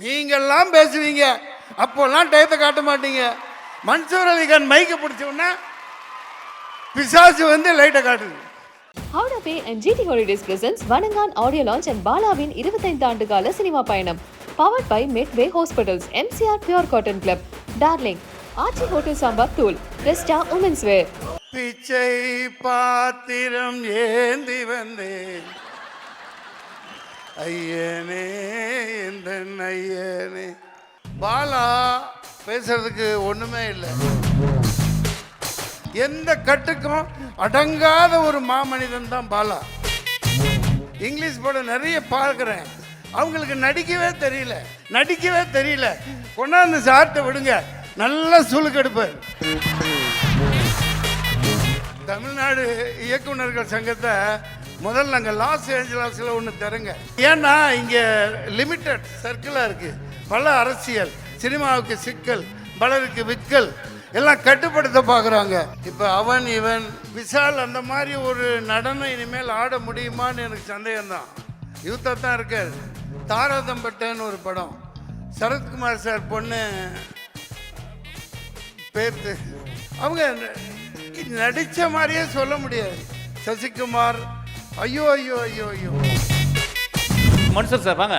நீங்கள்லாம் பேசுவீங்க, அப்போல்லாம் டயத்தை காட்ட மாட்டீங்க. மன்சூர் அலிகான் மைக்கை பிடிச்சோன்னா பிசாசு வந்து லைட்டை காட்டுது. Howrah Pay and GT Holidays presents Vanangan audio launch and பாலாவின் 25 ஆண்டு கால சினிமா பயணம். Powered by Midway Hospitals, MCR Pure Cotton Club, Darling, Archie Hotel Sambak Tool, Resta Women's Wear. பிச்சை பாத்திரம் ஏந்தி வந்தேன் ஐயனே இந்த ஐயனே. பாலா பேசுறதுக்கு ஒண்ணுமே இல்லை. எந்த கட்டுக்கும் அடங்காத ஒரு மாமனிதன் தான் பாலா. இங்கிலீஷ் படம் நிறைய பார்க்குறேன், அவங்களுக்கு நடிக்கவே தெரியல. கொண்டாந்து சாப்பிட்டு விடுங்க, நல்லா சுழுக்கெடுப்பார். தமிழ்நாடு இயக்குநர்கள் சங்கத்தை முதல்ல அங்கே லாஸ் ஏஞ்சலாஸில் ஒன்று தருங்க. ஏன்னா இங்கே லிமிட்டட் சர்க்கிளாக இருக்குது. பல அரசியல், சினிமாவுக்கு சிக்கல், பலருக்கு விக்கல் எல்லாம் கட்டுப்படுத்த பார்க்குறாங்க. இப்போ அவன் இவன் விஷால் அந்த மாதிரி ஒரு நடனம் இனிமேல் ஆட முடியுமான்னு எனக்கு சந்தேகம்தான். யூத்தாக தான் இருக்கார். தாராதம்பட்டன்னு ஒரு படம், சரத்குமார் சார் பொண்ணு பேர்த்து, அவங்க நடித்த மாதிரியே சொல்ல முடியாது. சசிகுமார் ஐயோ. மன்சூர் சார் வாங்க.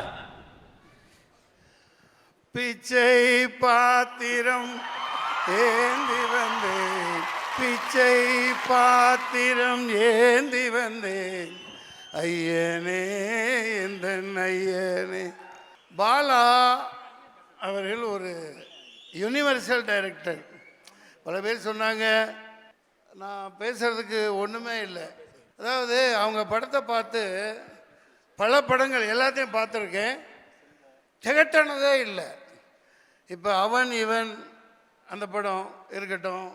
பிச்சை பாத்திரம் ஏந்தி வந்தேன், பிச்சை பாத்திரம் ஏந்தி வந்தேன் ஐயனே இந்த ஐயனே. பாலா அவர்கள் ஒரு யுனிவர்சல் டைரக்டர். பல பேர் சொன்னாங்க நான் பேசுகிறதுக்கு ஒன்றுமே இல்லை. அதாவது அவங்க படத்தை பார்த்து பல படங்கள் எல்லாத்தையும் பார்த்துருக்கேன், திகட்டானதே இல்லை. இப்போ அவன் இவன் அந்த படம் இருக்கட்டும்,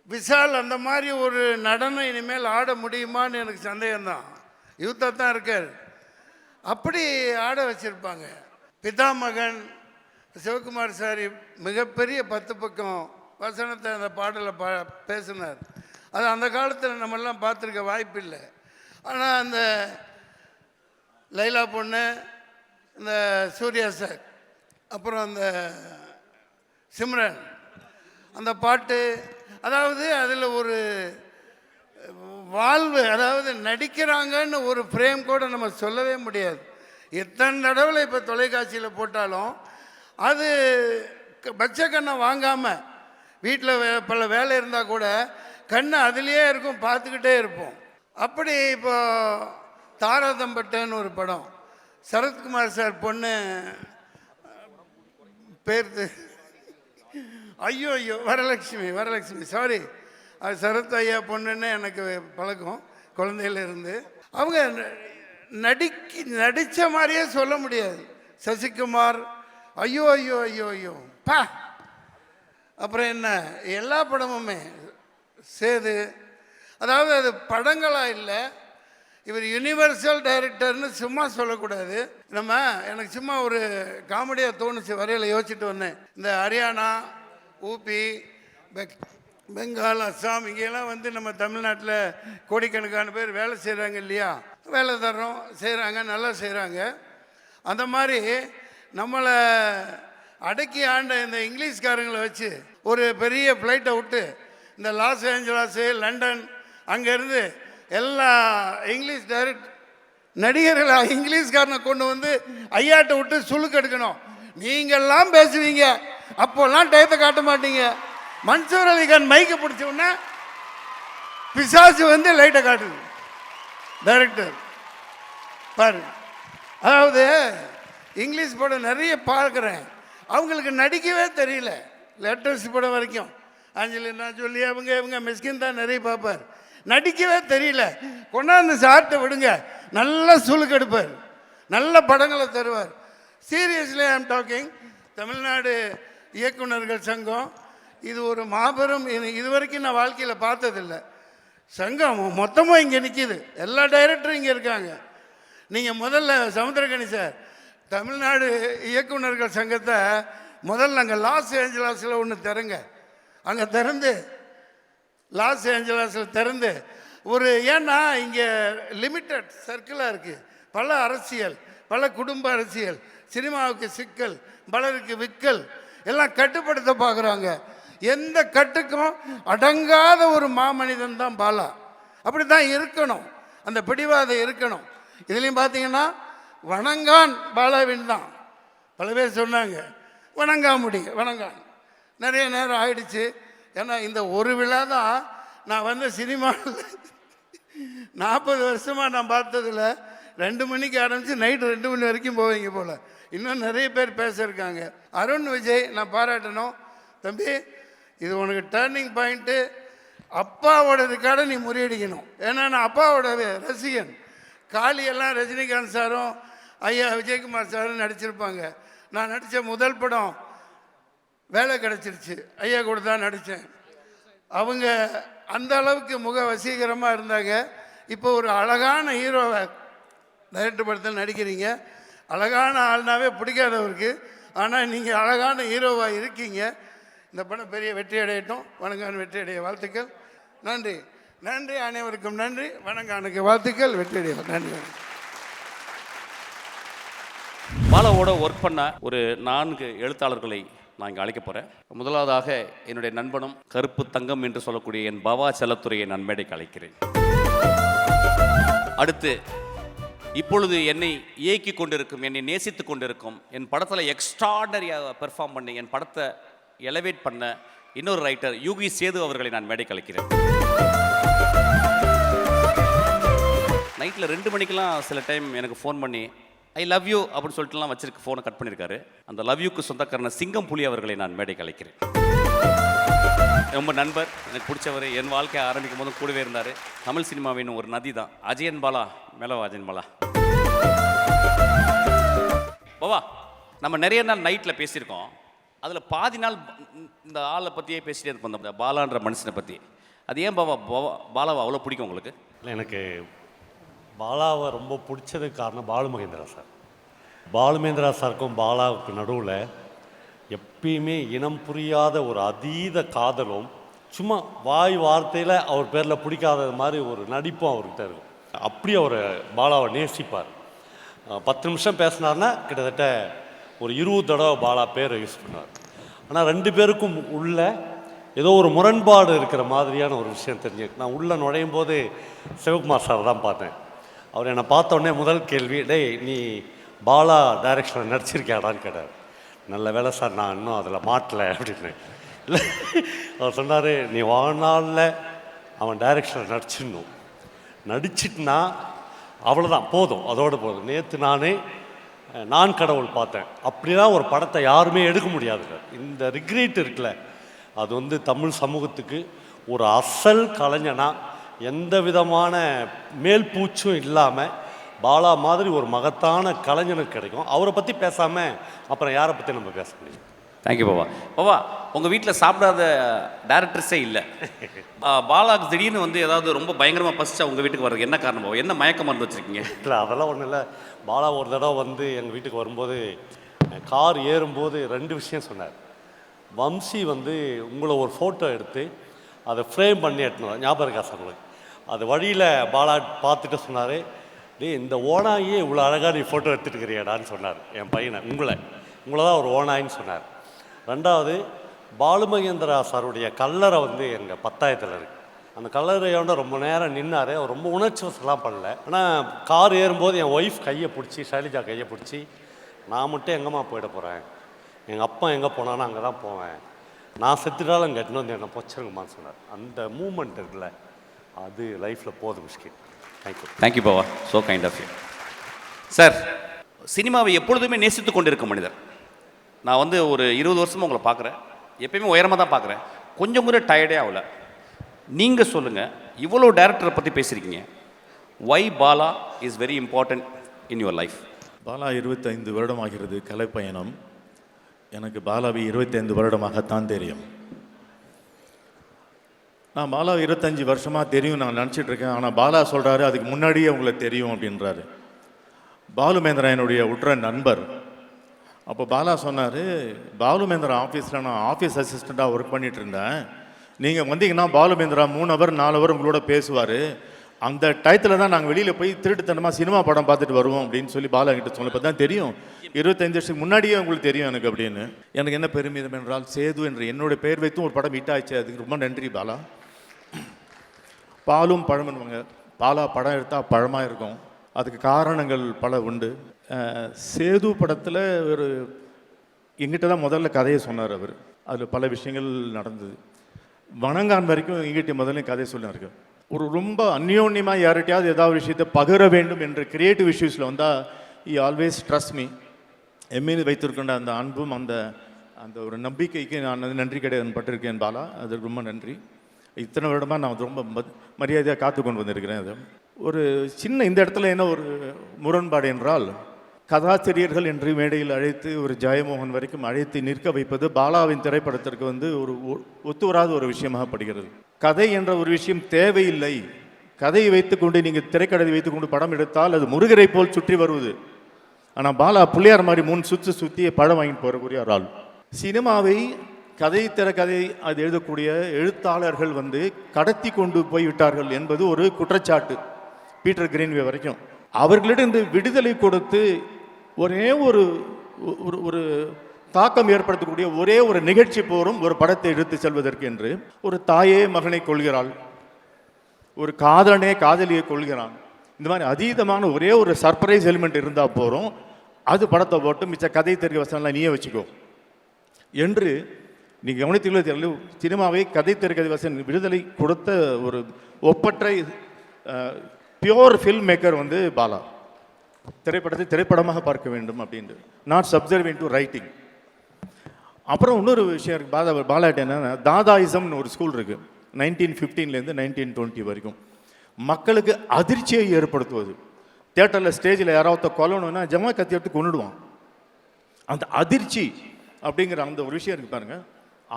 விஷால் அந்த மாதிரி ஒரு நடனம் இனிமேல் ஆட முடியுமான்னு எனக்கு சந்தேகம்தான். யூத்தாக தான் இருக்கார், அப்படி ஆட வச்சுருப்பாங்க. பிதாமகன் சிவகுமார் சார் மிகப்பெரிய 10 பக்கம் வசனத்தை அந்த பாடலை பேசினார். அது அந்த காலத்தில் நம்மெல்லாம் பார்த்துருக்க வாய்ப்பில்லை. ஆனால் அந்த லைலா பொண்ணு, இந்த சூர்யா சார், அப்புறம் அந்த சிம்ரன், அந்த பாட்டு, அதாவது அதில் ஒரு வாழ்வு, அதாவது நடிக்கிறாங்கன்னு ஒரு ஃப்ரேம் கூட நம்ம சொல்லவே முடியாது. எத்தனை தடவை இப்போ தொலைக்காட்சியில் போட்டாலும் அது பச்சை கண்ணை வாங்காமல் வீட்டில் பல வேலை இருந்தால் கூட கண்ணை அதுலேயே இருக்கும், பார்த்துக்கிட்டே இருப்போம். அப்படி இப்போ தாராதம்பட்டன்னு ஒரு படம், சரத்குமார் சார் பொண்ணு பேர்த்து ஐயோ வரலட்சுமி சாரி, அது சரத் ஐயா பொண்ணுன்னு எனக்கு பழக்கம் குழந்தையிலேருந்து. அவங்க நடித்த மாதிரியே சொல்ல முடியாது. சசிகுமார் ஐயோ பா. அப்புறம் என்ன, எல்லா படமுமே சேது, அதாவது அது படங்களாக இல்லை, இவர் யுனிவர்சல் டைரக்டர்னு சும்மா சொல்லக்கூடாது. எனக்கு சும்மா ஒரு காமெடியாக தோணுச்சு வரையில் யோசிச்சுட்டு வந்தேன். இந்த ஹரியானா, ஊபி, பெங்கால், அஸ்ஸாம் இங்கெல்லாம் வந்து நம்ம தமிழ்நாட்டில் கோடிக்கணக்கான பேர் வேலை செய்கிறாங்க இல்லையா, வேலை தர்றோம், செய்கிறாங்க, நல்லா செய்கிறாங்க. அந்த மாதிரி நம்மளை அடக்கி ஆண்ட இந்த இங்கிலீஷ்காரங்களை வச்சு ஒரு பெரிய ஃப்ளைட்டை விட்டு இந்த லாஸ் ஏஞ்சலாஸு, லண்டன், அங்கேருந்து எல்லா இங்கிலீஷ் நடிகர்களை இங்கிலீஷ்காரனை கொண்டு வந்து ஐயாட்ட விட்டு சுழுக்கு எடுக்கணும். நீங்கள்லாம் பேசுவீங்க, அப்போல்லாம் டயத்தை காட்ட மாட்டீங்க. மன்சூர் அலிகான் மைக்கை பிடிச்சோன்னா பிசாசு வந்து லைட்டை காட்டுது. டைரக்டர் பாரு, அதாவது இங்கிலீஷ் படம் நிறைய பார்க்குறேன், அவங்களுக்கு நடிக்கவே தெரியல. லேட்டஸ்ட் படம் வரைக்கும் அஞ்சலினா சொல்லி இவங்க மிஸ்கின் தான் நிறைய பார்ப்பார், நடிக்கவே தெரியல. கொண்டாந்து சாப்பிட்டு விடுங்க, நல்லா சுழுக்கெடுப்பார், நல்ல படங்களை தருவார். சீரியஸ்லி ஐ ஆம் டாக்கிங். தமிழ்நாடு இயக்குநர்கள் சங்கம் இது ஒரு மாபெரும், இது வரைக்கும் நான் வாழ்க்கையில் பார்த்ததில்லை. சங்கம் மொத்தமாக இங்கே நிற்கிது, எல்லா டைரக்டரும் இங்கே இருக்காங்க. நீங்கள் முதல்ல சமுத்திரகனி சார், தமிழ்நாடு இயக்குநர்கள் சங்கத்தை முதல்ல அங்கே லாஸ் ஏஞ்சலாஸில் ஒன்று தருங்க. அங்கே திறந்து லாஸ் ஏஞ்சலாஸில் திறந்து ஒரு, ஏன்னா இங்கே லிமிட்டட் சர்க்கிளாக இருக்குது. பல அரசியல், பல குடும்ப அரசியல், சினிமாவுக்கு சிக்கல், பலருக்கு விக்கல், எல்லாம் கட்டுப்படுத்த பார்க்குறாங்க. எந்த கட்டுக்கும் அடங்காத ஒரு மாமனிதன் தான் பாலா. அப்படி தான் இருக்கணும், அந்த பிடிவாதம் இருக்கணும். இதுலேயும் பார்த்தீங்கன்னா வணங்கான் பாலாவின் தான். பல பேர் சொன்னாங்க வணங்கான். நிறைய நேரம் ஆயிடுச்சு. ஏன்னா இந்த ஒரு விழா தான் நான் வந்து சினிமாவில் 40 வருஷமாக நான் பார்த்ததில் 2 மணிக்கு ஆரம்பித்து நைட்டு 2 மணி வரைக்கும் போவீங்க போல். இன்னும் நிறைய பேர் பேசியிருக்காங்க. அருண் விஜய் நான் பாராட்டணும். தம்பி, இது உனக்கு டேர்னிங் பாயிண்ட்டு. அப்பாவோட ரெக்கார்டை நீ முறியடிக்கணும். ஏன்னா நான் அப்பாவோட ரசிகன். காளியெல்லாம் ரஜினிகாந்த் சாரும் ஐயா விஜயகுமார் சாரும் நடிச்சிருப்பாங்க. நான் நடித்த முதல் படம் வேலை கிடச்சிருச்சு, ஐயா கூட தான் நடித்தேன். அவங்க அந்த அளவுக்கு முக வசீகரமாக இருந்தாங்க. இப்போ ஒரு அழகான ஹீரோவை டைரக்டர் படத்தில் நடிக்கிறீங்க. அழகான ஆள்னாவே பிடிக்காதவருக்கு, ஆனால் நீங்கள் அழகான ஹீரோவாக இருக்கீங்க. இந்த படம் பெரிய வெற்றி அடையட்டும். வணங்கான் வெற்றி அடைய வாழ்த்துக்கள். நன்றி நன்றி, அனைவருக்கும் நன்றி. வணங்கானுக்கு வாழ்த்துக்கள். வெற்றி அடைய நன்றி. பாலாவோட ஒர்க் பண்ண ஒரு 4 எழுத்தாளர்களை நான் இங்கே அழைக்க போகிறேன். முதலாவதாக என்னுடைய நண்பனும் கருப்பு தங்கம் என்று சொல்லக்கூடிய என் பவா செல்லத்துறையை நான் மேடைக்கு அழைக்கிறேன். அடுத்து இப்பொழுது என்னை இயக்கி கொண்டிருக்கும், என்னை நேசித்து கொண்டிருக்கும், என் படத்தில் எக்ஸ்ட்ராடனரியாக பெர்ஃபார்ம் பண்ணி என் படத்தை எலவேட் பண்ண இன்னொரு ரைட்டர் யூகி சேது அவர்களை நான் மேடைக்கு அழைக்கிறேன். நைட்டில் 2 மணிக்கெலாம் சில டைம் எனக்கு ஃபோன் பண்ணி ஐ லவ் யூ அப்படின்னு சொல்லிட்டுலாம் வச்சிருக்கு, ஃபோனை கட் பண்ணியிருக்காரு. அந்த லவ் யூக்கு சொந்தக்காரன சிங்கம் புலி அவர்களை நான் மேடைக்கு அழைக்கிறேன். ரொம்ப நண்பர், எனக்கு பிடிச்சவர், என் வாழ்க்கையை ஆரம்பிக்கும் போதும் கூடவே இருந்தார். தமிழ் சினிமாவின் ஒரு நதி தான் அஜயன் பாலா. மேலவா அஜயன் பாலா. பாவா, நம்ம நிறைய நாள் நைட்டில் பேசியிருக்கோம். அதில் பாதி நாள் இந்த ஆளை பற்றியே பேசிட்டே இருப்போம், இந்த பாலான்ற மனுஷனை பற்றி. அது ஏன் பாலாவை அவ்வளோ பிடிக்கும் உங்களுக்கு? எனக்கு பாலாவை ரொம்ப பிடிச்சதுக்கு காரணம் பாலு மகேந்திரா சார். பாலு மகேந்திரா சாருக்கும் பாலாவுக்கு நடுவில் எப்பயுமே இனம் புரியாத ஒரு அதீத காதலும், சும்மா வாய் வார்த்தையில் அவர் பேரில் பிடிக்காதது மாதிரி ஒரு நடிப்பும் அவர்கிட்ட இருக்கும். அப்படி அவர் பாலாவை நேசிப்பார். 10 நிமிஷம் பேசினார்னா கிட்டத்தட்ட ஒரு 20 தடவை பாலா பேரை யூஸ் பண்ணார். ஆனால் 2 பேருக்கும் உள்ள ஏதோ ஒரு முரண்பாடு இருக்கிற மாதிரியான ஒரு விஷயம் தெரிஞ்சுருக்கு. நான் உள்ளே நுழையும் போது சிவகுமார் சார் தான் பார்த்தேன். அவர் என்னை பார்த்த உடனே முதல் கேள்வி, டேய் நீ பாலா டைரக்ஷனில் நடிச்சிருக்கியாடான்னு கேட்டார். நல்ல வேலை சார், நான் இன்னும் அதில் மாட்டலை அப்படின்னு. இல்லை, அவர் சொன்னார், நீ வாழ்நாளில் அவன் டைரக்ஷனில் நடிச்சிட்டுனா அவ்வளோதான், போதும், அதோடு போதும். நேற்று நான் கடவுள் பார்த்தேன். அப்படிலாம் ஒரு படத்தை யாருமே எடுக்க முடியாது. இந்த ரிக்ரெட் இருக்குல்ல, அது வந்து தமிழ் சமூகத்துக்கு ஒரு அசல் கலைஞனா எந்த விதமான மேல் பூச்சும் இல்லாமல் பாலா மாதிரி ஒரு மகத்தான கலைஞனுக்கு கிடைக்கும். அவரை பற்றி பேசாமல் அப்புறம் யாரை பற்றி நம்ம பேச முடியும்? தேங்க்யூ பாபா. பாபா, உங்கள் வீட்டில் சாப்பிடாத டேரக்டர்ஸே இல்லை. பாலாவுக்கு திடீர்னு வந்து ஏதாவது ரொம்ப பயங்கரமாக பசிச்சா உங்கள் வீட்டுக்கு வர்றதுக்கு என்ன காரணம் பாபா? என்ன மயக்க மருந்து வச்சுருக்கீங்க? இல்லை, அதெல்லாம் ஒன்றும் இல்லை. பாலா ஒரு தடவை வந்து எங்கள் வீட்டுக்கு வரும்போது கார் ஏறும்போது 2 விஷயம் சொன்னார். வம்சி வந்து உங்களை ஒரு ஃபோட்டோ எடுத்து அதை ஃப்ரேம் பண்ணி எடுத்துனோம், ஞாபகம் இருக்கா சார் உங்களுக்கு? அது வழியில் பாலா பார்த்துட்டு சொன்னார், டேய் இந்த ஓனாயே இவ்வளோ அழகாக நீ ஃபோட்டோ எடுத்துகிட்டு இருக்கிறியாடான்னு சொன்னார். என் பையனை உங்களை தான் ஒரு ஓனாயின்னு சொன்னார். 2வது, பாலு மகேந்திரா சாருடைய கல்லறை வந்து எங்கள் பத்தாயத்தில் இருக்குது. அந்த கல்லறையோட ரொம்ப நேரம் நின்னார். அவர் ரொம்ப உணர்ச்சி வசலாம் பண்ணல. ஆனால் கார் ஏறும்போது என் ஒய்ஃப் கையை பிடிச்சி, ஷைலஜா கையை பிடிச்சி, நான் மட்டும் எங்கேம்மா போயிட போகிறேன், எங்கள் அப்பா எங்கே போனாலும் அங்கே தான் போவேன், நான் செத்துட்டாலும் அங்கே எட்டுன்னு வந்து என்னை பொச்சிருங்கம்மான்னு சொன்னார். அந்த மூமெண்ட் இருக்குல்ல, அது லைஃப்பில் போதும் முஷ்கில். தேங்க்யூ பாவா, so kind of you. Sir, சினிமாவை எப்பொழுதுமே நேசித்து கொண்டிருக்க மனிதர். நான் வந்து ஒரு 20 வருஷமாக உங்களை பார்க்குறேன். எப்பயுமே உயரமாக தான் பார்க்குறேன். கொஞ்சம் கூட டயர்டே ஆகலை. நீங்கள் சொல்லுங்கள், இவ்வளோ டேரக்டரை பற்றி பேசியிருக்கீங்க, why Bala is very important in your life? Bala 25 வருடமாகிறது கலைப்பயணம். எனக்கு பாலாவை 25 வருடமாகத்தான் தெரியும். நான் பாலா 25 வருஷமாக தெரியும் நான் நினச்சிட்ருக்கேன். ஆனால் பாலா சொல்கிறாரு அதுக்கு முன்னாடியே உங்களுக்கு தெரியும் அப்படின்றாரு. பாலு மகேந்திரா என்னுடைய உற்ற நண்பர். அப்போ பாலா சொன்னார், பாலு மகேந்திரா ஆஃபீஸில் நான் ஆஃபீஸ் அசிஸ்டண்ட்டாக ஒர்க் பண்ணிகிட்டு இருந்தேன். நீங்கள் வந்தீங்கன்னா பாலு மகேந்திரா 3 ஹவர் 4 ஹவர் உங்களோட பேசுவார். அந்த டயத்தில் தான் நாங்கள் வெளியில் போய் திருட்டுத்தனமாக சினிமா படம் பார்த்துட்டு வருவோம் அப்படின்னு சொல்லி பாலா கிட்ட சொன்னப்போ தான் தெரியும் 25 வருஷத்துக்கு முன்னாடியே உங்களுக்கு தெரியும் எனக்கு அப்படின்னு. எனக்கு என்ன பெருமிதம் என்றால் சேது என்று என்னுடைய பெயர் வைத்தும் ஒரு படம் ஹிட் ஆயிடுச்சு. அதுக்கு ரொம்ப நன்றி பாலா. பாலும் பழம்னுவாங்க. பாலா படம் எடுத்தால் பழமாக இருக்கும். அதுக்கு காரணங்கள் பல உண்டு. சேது படத்தில் ஒரு எங்கிட்ட தான் முதல்ல கதையை சொன்னார் அவர். அதில் பல விஷயங்கள் நடந்தது. வணங்கான் வரைக்கும் எங்கிட்ட முதல்ல கதையை சொன்னார். ஒரு ரொம்ப அந்யோன்யமாக யார்கிட்டையாவது ஏதாவது விஷயத்தை பகிர வேண்டும் என்ற கிரியேட்டிவ் இஷ்யூஸில் வந்தால் ஈ ஆல்வேஸ் ட்ரஸ்ட் மீ. என் மீது வைத்திருக்கின்ற அந்த அன்பும் அந்த அந்த ஒரு நம்பிக்கைக்கு நான் நன்றி கடன் பட்டிருக்கேன் பாலா. அதுக்கு ரொம்ப நன்றி. இத்தனை வருடமாக நான் ரொம்ப மரியாதையாக காத்து கொண்டு வந்திருக்கிறேன். அது ஒரு சின்ன இந்த இடத்துல என்ன ஒரு முரண்பாடு என்றால், கதாசிரியர்கள் என்று மேடையில் அழைத்து ஒரு ஜெயமோகன் வரைக்கும் அழைத்து நிற்க வைப்பது பாலாவின் திரைப்படத்திற்கு ஒரு ஒத்து வராத ஒரு விஷயமாக படுகிறது. கதை என்ற ஒரு விஷயம் தேவையில்லை. கதையை வைத்துக்கொண்டு நீங்கள் திரைக்கதையை வைத்துக்கொண்டு படம் எடுத்தால் அது முருகரை போல் சுற்றி வருவது. ஆனால் பாலா புள்ளியார் மாதிரி 3 சுற்றி படம் வாங்கிட்டு போகக்கூடிய ஒரு ஆள். சினிமாவை திரைக்கதை அது எழுதக்கூடிய எழுத்தாளர்கள் கடத்தி கொண்டு போய்விட்டார்கள் என்பது ஒரு குற்றச்சாட்டு. பீட்டர் கிரீன்வே வரைக்கும் அவர்களிடம் விடுதலை கொடுத்து ஒரே ஒரு ஒரு தாக்கம் ஏற்படுத்தக்கூடிய ஒரே ஒரு நிகழ்ச்சி போரும் ஒரு படத்தை எடுத்து செல்வதற்கு என்று. ஒரு தாயே மகனை கொள்கிறாள், ஒரு காதலனே காதலியை கொள்கிறான். இந்த மாதிரி அதீதமான ஒரே ஒரு சர்ப்ரைஸ் எலிமெண்ட் இருந்தால் போகிறோம், அது படத்தை போட்டு மிச்ச கதை தெரிவிக்க வசனம்லாம் நீயே வச்சுக்கோ என்று நீங்கள் கவனித்தீங்களோ தெரியல. சினிமாவை கதை திரைக்கதை வசனம் விடுதலை கொடுத்த ஒரு ஒப்பற்றை பியோர் ஃபில்ம் மேக்கர் பாலா. திரைப்படத்தை திரைப்படமாக பார்க்க வேண்டும் அப்படின்ட்டு, நாட் சப்சர்விங் டு ரைட்டிங். அப்புறம் இன்னொரு விஷயம் இருக்குது பாலாட்ட என்னன்னா, தாதாயிசம்னு ஒரு ஸ்கூல் இருக்குது. 1915 1920 வரைக்கும் மக்களுக்கு அதிர்ச்சியை ஏற்படுத்துவது. தியேட்டரில் ஸ்டேஜில் யாராவது கொல்லணும்னா ஜமா கத்தி எடுத்து கொண்டுடுவான். அந்த அதிர்ச்சி அப்படிங்கிற அந்த ஒரு விஷயம் இருக்குது பாருங்க.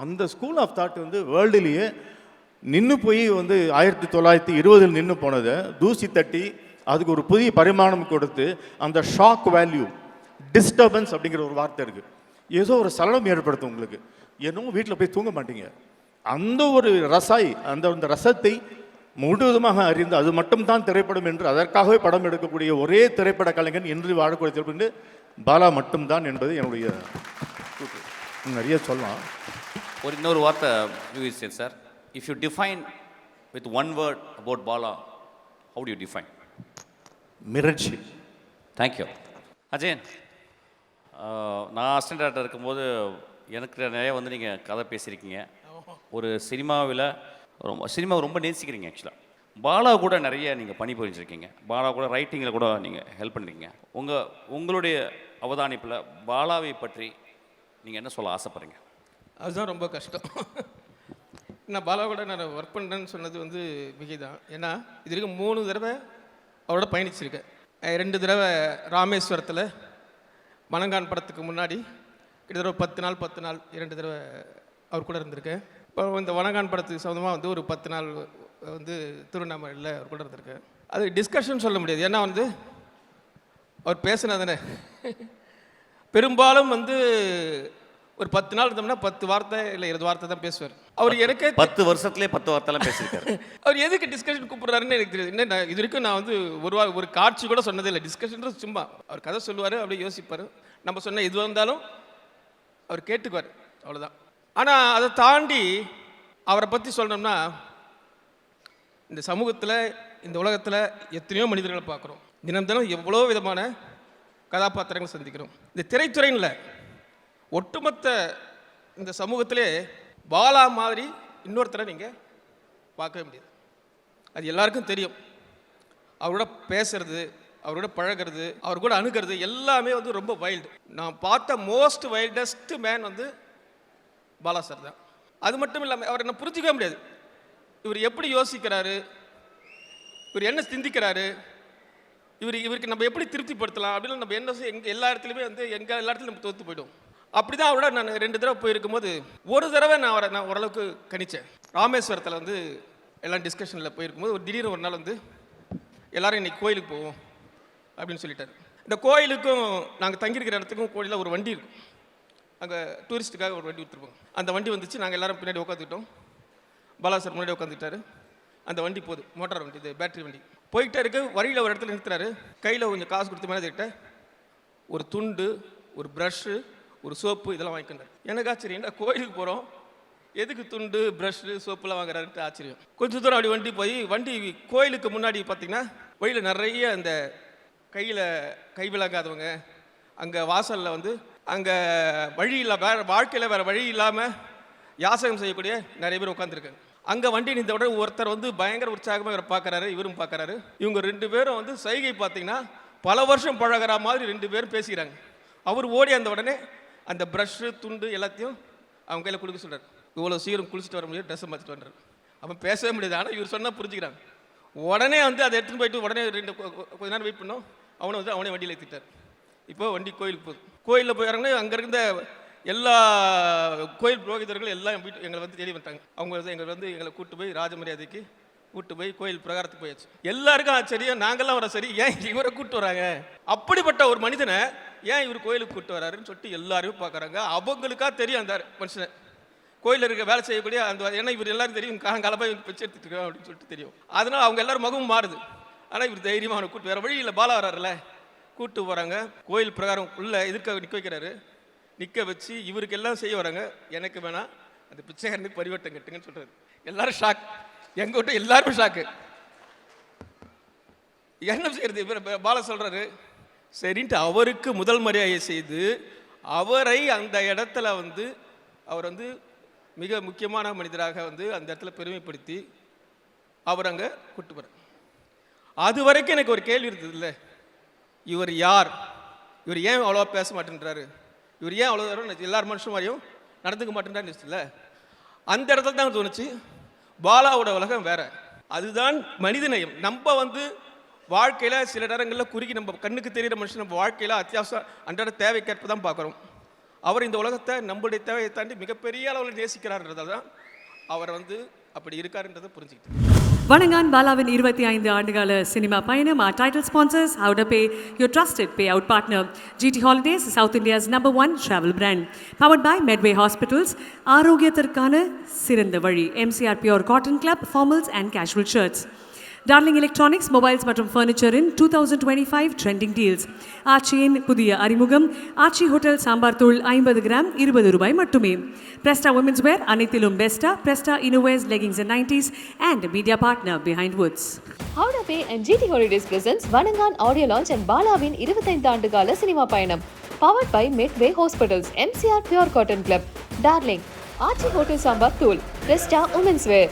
அந்த ஸ்கூல் ஆஃப் தாட் வேர்ல்டுலேயே நின்று போய் 1920 நின்று போனதை தூசி தட்டி அதுக்கு ஒரு புதிய பரிமாணம் கொடுத்து அந்த ஷாக் வேல்யூ டிஸ்டர்பன்ஸ் அப்படிங்கிற ஒரு வார்த்தை இருக்குது. ஏதோ ஒரு சலனம் ஏற்படுத்தும் உங்களுக்கு. ஏன்னோ வீட்டில் போய் தூங்க மாட்டீங்க. அந்த ஒரு அந்த ரசத்தை முழுவதுமாக அறிந்து அது மட்டும்தான் திரைப்படம் என்று அதற்காகவே படம் எடுக்கக்கூடிய ஒரே திரைப்பட கலைஞன் என்று வாழக்கூடிய திரைப்படம் பாலா மட்டும்தான் என்பது என்னுடைய நிறைய சொல்லலாம். ஒரு இன்னொரு வார்த்தை sir, if you define with one word about Bala, how do you define? மிரட்சி. தேங்க்யூ. அஜயன், நான் அசிஸ்டன்ட் டைரக்டர் இருக்கும்போது எனக்கு நிறைய நீங்கள் கதை பேசியிருக்கீங்க. ஒரு சினிமாவை ரொம்ப நேசிக்கிறீங்க. ஆக்சுவலாக பாலா கூட நிறைய நீங்கள் பணி புரிஞ்சிருக்கீங்க. பாலா கூட ரைட்டிங்கில் கூட நீங்கள் ஹெல்ப் பண்ணிருக்கீங்க. உங்களுடைய அவதானிப்பில் பாலாவை பற்றி நீங்கள் என்ன சொல்ல ஆசைப்படுறீங்க? அதுதான் ரொம்ப கஷ்டம். நான் பாலா கூட நான் ஒர்க் பண்ணுறேன்னு சொன்னது மிகை தான். ஏன்னா இது வரைக்கும் 3 தடவை அவரோட பயணிச்சிருக்கேன். 2 தடவை ராமேஸ்வரத்தில் வணங்கான் படத்துக்கு முன்னாடி கிட்டத்தட்ட 10 நாள் 2 தடவை அவர் கூட இருந்திருக்கேன். இப்போ இந்த வணங்கான் படத்துக்கு சம்மந்தமாக ஒரு 10 நாள் திருவண்ணாமலையில் அவர் கூட இருந்திருக்கேன். அது டிஸ்கஷன் சொல்ல முடியாது. ஏன்னா அவர் பேசினா தானே. பெரும்பாலும் ஒரு 10 நாள் இருந்தோம்னா 10 வார்த்தை இல்லை 20 வார்த்தை தான் பேசுவார். அவர் எனக்கு 10 வருஷத்துலேயே 10 வார்த்தைலாம் பேசியிருக்காரு. அவர் எதுக்கு டிஸ்கஷன் கூப்பிட்றாருன்னு எனக்கு தெரியாது. என்ன இது வரைக்கும் நான் ஒரு காட்சி கூட சொன்னதே இல்லை. டிஸ்கஷன் சும்மா அவர் கதை சொல்லுவார், அப்படியே யோசிப்பார். நம்ம சொன்ன எது வந்தாலும் அவர் கேட்டுக்குவார், அவ்வளோதான். ஆனால் அதை தாண்டி அவரை பற்றி சொல்லணும்னா, இந்த சமூகத்தில் இந்த உலகத்தில் எத்தனையோ மனிதர்களை பார்க்குறோம். தினம் தினம் எவ்வளோ விதமான கதாபாத்திரங்களை சந்திக்கிறோம். இந்த திரைத்துறையில் ஒட்டுமொத்த இந்த சமூகத்திலே பாலா மாதிரி இன்னொருத்தரை நீங்கள் பார்க்கவே முடியாது. அது எல்லாருக்கும் தெரியும். அவரோட பேசுறது, அவரோட பழகிறது, அவர் கூட அணுகிறது எல்லாமே ரொம்ப வைல்டு. நான் பார்த்த most wildest man Bala sir தான். அது மட்டும் இல்லாமல் அவரை நான் புரிஞ்சிக்கவே முடியாது. இவர் எப்படி யோசிக்கிறாரு, இவர் என்ன சிந்திக்கிறாரு, இவருக்கு நம்ம எப்படி திருப்திப்படுத்தலாம் அப்படின்னு நம்ம என்ன எல்லா இடத்துலையுமே எல்லா இடத்துலையும் நம்ம தோற்று போய்டும். அப்படி தான் அவரோட நான் 2 தடவை போயிருக்கும்போது ஒரு தடவை நான் ஓரளவுக்கு கணிச்சேன். ராமேஸ்வரத்தில் எல்லாம் டிஸ்கஷனில் போயிருக்கும்போது திடீர்னு ஒரு நாள் எல்லாரும் இன்னைக்கு கோயிலுக்கு போவோம் அப்படின்னு சொல்லிட்டாரு. இந்த கோயிலுக்கும் நாங்கள் தங்கியிருக்கிற இடத்துக்கும் கோயிலில் ஒரு வண்டி இருக்கும். அங்கே டூரிஸ்ட்டுக்காக ஒரு வண்டி கொடுத்துருப்போம். அந்த வண்டி வந்துச்சு. நாங்கள் எல்லாரும் பின்னாடி உட்காந்துக்கிட்டோம். பாலா சார் முன்னாடி உட்காந்துட்டாரு. அந்த வண்டி போகுது, மோட்டார் வண்டி, இது பேட்டரி வண்டி. போயிட்டே இருக்க வழியில் ஒரு இடத்துல நிறுத்துறாரு. கையில் கொஞ்சம் காசு கொடுத்த மாதிரி கிட்ட ஒரு துண்டு, ஒரு ப்ரஷ்ஷு, ஒரு சோப்பு இதெல்லாம் வாங்கிக்கிட்டார். எனக்கு ஆச்சரியம், கோயிலுக்கு போகிறோம், எதுக்கு துண்டு, ப்ரஷ்ஷு, சோப்புலாம் வாங்குறாருன்ட்டு ஆச்சரியம். கொஞ்சம் தூரம் அப்படி வண்டி கோயிலுக்கு முன்னாடி பார்த்தீங்கன்னா வழியில் நிறைய அந்த கையில் கை விளங்காதவங்க, அங்கே வாசலில் வந்து அங்கே வழி இல்லை, வேறு வாழ்க்கையில் வேறு வழி இல்லாமல் யாசகம் செய்யக்கூடிய நிறைய பேர் உட்காந்துருக்காங்க. அங்கே வண்டி நின்ற உடனே ஒருத்தர் வந்து பயங்கர உற்சாகமாக இவரை பார்க்குறாரு, இவரும் பார்க்குறாரு. இவங்க 2 பேரும் வந்து சைகை பார்த்தீங்கன்னா பல வருஷம் பழகிற மாதிரி 2 பேரும் பேசிக்கிறாங்க. அவர் ஓடி அந்த உடனே அந்த ப்ரஷ்ஷு, துண்டு எல்லாத்தையும் அவங்க கையில் கொடுக்க சொல்கிறார். இவ்வளோ சீக்கிரம் குளிச்சுட்டு வர முடியாது, ட்ரெஸ்ஸை மாற்றிட்டு வந்துடுறாரு. அவன் பேசவே முடியாது, ஆனால் இவர் சொன்னால் புரிஞ்சுக்கிறாங்க. உடனே வந்து அதை எடுத்துகிட்டு போயிட்டு உடனே கொஞ்ச நேரம் வெயிட் பண்ணோம். அவனே வண்டியில் ஏற்றிட்டார். இப்போ வண்டி கோயிலுக்கு போகுது. கோயிலில் போய் இறங்கினா அங்கே இருந்த எல்லா கோயில் புரோகிதர்களும் எல்லாம் எங்களை வந்து தேடி வந்துட்டாங்க. எங்களை கூப்பிட்டு போய் ராஜமரியாதைக்கு கூப்பிட்டு போய் கோயில் பிரகாரத்துக்கு போயாச்சு. எல்லாருக்கும் ஆச்சரியம், நாங்கள்லாம் வர சரி, ஏன் இவரை கூப்பிட்டு வராங்க, அப்படிப்பட்ட ஒரு மனிதனை ஏன் இவர் கோயிலுக்கு கூப்பிட்டு வராருன்னு சொல்லிட்டு எல்லாருமே பார்க்குறாங்க. அவங்களுக்கா தெரியும் அந்த மனுஷனை, கோயிலில் இருக்க வேலை செய்யக்கூடிய அந்த, ஏன்னா இவர் எல்லாரும் தெரியும் காலமாக இவங்க பிச்சை எடுத்துட்டு இருக்கோம் அப்படின்னு சொல்லிட்டு தெரியும். அதனால் அவங்க எல்லாரும் முகமும் மாறுது. ஆனால் இவர் தைரியமாக அவனை கூப்பிட்டு வேறு வழியில் பாலா வராருல்ல கூப்பிட்டு போகிறாங்க. கோயில் பிரகாரம் உள்ள எதிர்க்க நிற்க வைக்கிறாரு. நிற்க வச்சு இவருக்கு எல்லாம் செய்ய வராங்க. எனக்கு வேணாம், அந்த பிச்சைக்காரனுக்கு பரிவட்டம் கட்டுங்கன்னு சொல்கிறாரு. எல்லாரும் ஷாக், எங்க விட்டு எல்லாருமே ஷாக்கு. என்ன செய்யறது? இவர் பாலா சொல்கிறாரு சரின்ட்டு அவருக்கு முதல் மரியாதை செய்து அவரை அந்த இடத்துல வந்து அவர் வந்து மிக முக்கியமான மனிதராக வந்து அந்த இடத்துல பெருமைப்படுத்தி அவர் அங்கே கூப்பிட்டு போகிறார். அது வரைக்கும் எனக்கு ஒரு கேள்வி இருந்தது இல்லை, இவர் யார், இவர் ஏன் அவ்வளோவா பேச மாட்டேன்றாரு, இவர் ஏன் அவ்வளோ தூரம் எல்லார் மனுஷன் மாதிரியும் நடந்துக்க மாட்டேன்றான்னு இல்லை. அந்த இடத்துல தான் தோணுச்சு பாலாவோட உலகம் வேற. அதுதான் மனிதநேயம். நம்ம வந்து வாழ்க்கையில் சில நேரங்களில் குறுகி நம்ம கண்ணுக்கு தெரிகிற மனுஷன் நம்ம வாழ்க்கையில் அத்தியாவசியம் அன்றாட தேவைக்கேற்ப தான் பார்க்குறோம். அவர் இந்த உலகத்தை நம்மளுடைய தேவையை தாண்டி மிகப்பெரிய அளவில் நேசிக்கிறார்ன்றதால தான் அவர் வந்து அப்படி இருக்காருன்றதை புரிஞ்சுக்கிட்டு. வணங்கான் பாலாவின் 25 ஆண்டுகால சினிமா பயணம். Our title sponsors, How to Pay, your trusted payout partner. GT Holidays, South India's #1 travel brand. Powered by Medway Hospitals, ஆரோக்கியத்திற்கான சிறந்த வழி. MCR Pure Cotton Club, formals and casual shirts. Darling Electronics, mobiles மற்றும் furniture in 2025 trending deals. ஆச்சியின் புதிய அறிமுகம், ஆச்சி hotel sambar தூள் 50 gram ₹20 மட்டுமே. Presta Women's Wear, அனைத்திலும் பெஸ்டா. Presta Innowares, leggings and 90s and media partner Behind Woods. How to Pay and GT Holidays presents Vanangaan audio launch and பாலாவின் 25 ஆண்டுகால cinema பயணம். Powered by Medway Hospitals, MCR Pure Cotton Club, Darling, Aachi hotel sambar தூள், Presta Women's Wear.